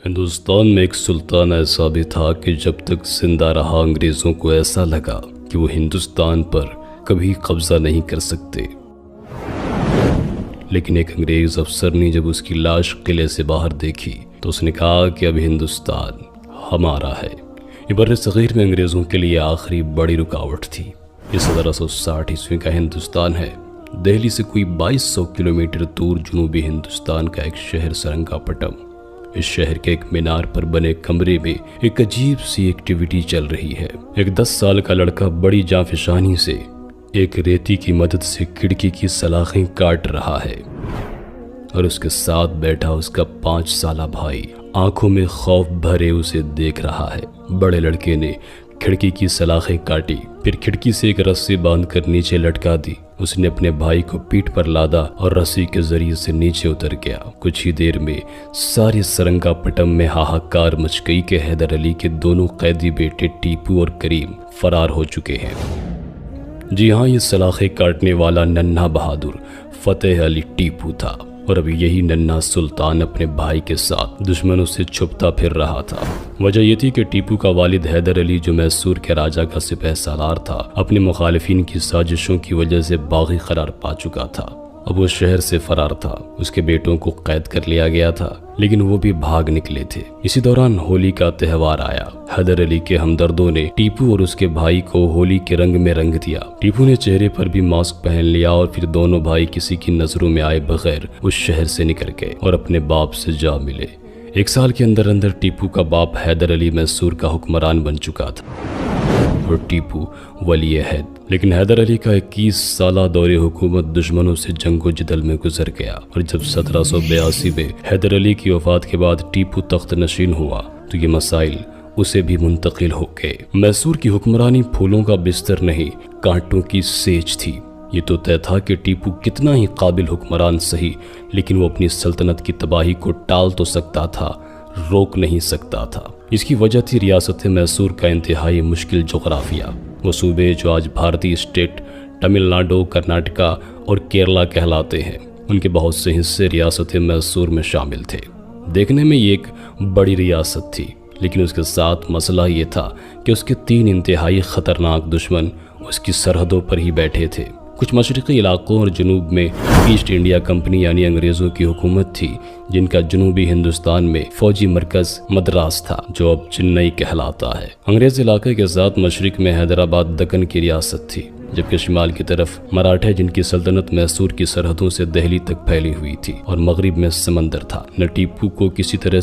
ہندوستان میں ایک سلطان ایسا بھی تھا کہ جب تک زندہ رہا انگریزوں کو ایسا لگا کہ وہ ہندوستان پر کبھی قبضہ نہیں کر سکتے۔ لیکن ایک انگریز افسر نے جب اس کی لاش قلعے سے باہر دیکھی تو اس نے کہا کہ اب ہندوستان ہمارا ہے۔ یہ بر صغیر میں انگریزوں کے لیے آخری بڑی رکاوٹ تھی۔ یہ 1760 عیسوی کا ہندوستان ہے۔ دہلی سے کوئی 2200 کلومیٹر دور جنوبی ہندوستان کا ایک شہر سرنگا پٹم۔ اس شہر کے ایک مینار پر بنے کمرے میں ایک عجیب سی ایکٹیویٹی چل رہی ہے۔ ایک 10 سال کا لڑکا بڑی جانفشانی سے ایک ریتی کی مدد سے کھڑکی کی سلاخیں کاٹ رہا ہے اور اس کے ساتھ بیٹھا اس کا 5 سالہ بھائی آنکھوں میں خوف بھرے اسے دیکھ رہا ہے۔ بڑے لڑکے نے کھڑکی کی سلاخیں کاٹی، پھر کھڑکی سے ایک رسی باندھ کر نیچے لٹکا دی۔ اس نے اپنے بھائی کو پیٹھ پر لادا اور رسی کے ذریعے سے نیچے اتر گیا۔ کچھ ہی دیر میں سارے سرنگا پٹم میں ہاہاکار مچ گئی کہ حیدر علی کے دونوں قیدی بیٹے ٹیپو اور کریم فرار ہو چکے ہیں۔ جی ہاں، یہ سلاخیں کاٹنے والا ننھا بہادر فتح علی ٹیپو تھا، اور ابھی یہی ننھا سلطان اپنے بھائی کے ساتھ دشمنوں سے چھپتا پھر رہا تھا۔ وجہ یہ تھی کہ ٹیپو کا والد حیدر علی، جو میسور کے راجہ کا سپہ سالار تھا، اپنے مخالفین کی سازشوں کی وجہ سے باغی قرار پا چکا تھا۔ اب وہ شہر سے فرار تھا۔ اس کے بیٹوں کو قید کر لیا گیا تھا، لیکن وہ بھی بھاگ نکلے تھے۔ اسی دوران ہولی کا تہوار آیا۔ حیدر علی کے ہمدردوں نے ٹیپو اور اس کے بھائی کو ہولی کے رنگ میں رنگ دیا۔ ٹیپو نے چہرے پر بھی ماسک پہن لیا اور پھر دونوں بھائی کسی کی نظروں میں آئے بغیر اس شہر سے نکل گئے اور اپنے باپ سے جا ملے۔ 1 سال کے اندر اندر ٹیپو کا باپ حیدر علی میسور کا حکمران بن چکا تھا اور ٹیپو ولی عہد۔ لیکن حیدر علی کا 21 سالہ دور حکومت دشمنوں سے جنگ و جدل میں گزر گیا، اور جب 1782 میں حیدر علی کی وفات کے بعد ٹیپو تخت نشین ہوا تو یہ مسائل اسے بھی منتقل ہو گئے۔ میسور کی حکمرانی پھولوں کا بستر نہیں، کانٹوں کی سیج تھی۔ یہ تو طے تھا کہ ٹیپو کتنا ہی قابل حکمران سہی، لیکن وہ اپنی سلطنت کی تباہی کو ٹال تو سکتا تھا، روک نہیں سکتا تھا۔ اس کی وجہ تھی ریاست میسور کا انتہائی مشکل جغرافیہ۔ وہ صوبے جو آج بھارتی اسٹیٹ تمل ناڈو، کرناٹکا اور کیرلا کہلاتے ہیں، ان کے بہت سے حصے ریاست میسور میں شامل تھے۔ دیکھنے میں یہ ایک بڑی ریاست تھی، لیکن اس کے ساتھ مسئلہ یہ تھا کہ اس کے 3 انتہائی خطرناک دشمن اس کی سرحدوں پر ہی بیٹھے تھے۔ کچھ مشرقی علاقوں اور جنوب میں ایسٹ انڈیا کمپنی یعنی انگریزوں کی حکومت تھی، جن کا جنوبی ہندوستان میں فوجی مرکز مدراس تھا، جو اب چنئی کہلاتا ہے۔ انگریز علاقے کے ساتھ مشرق میں حیدرآباد دکن کی ریاست تھی، جبکہ شمال کی طرف مراٹھے، جن کی سلطنت میسور کی سرحدوں سے دہلی تک پھیلی ہوئی تھی، اور مغرب میں سمندر تھا۔ نہ ٹیپو کو کسی طرح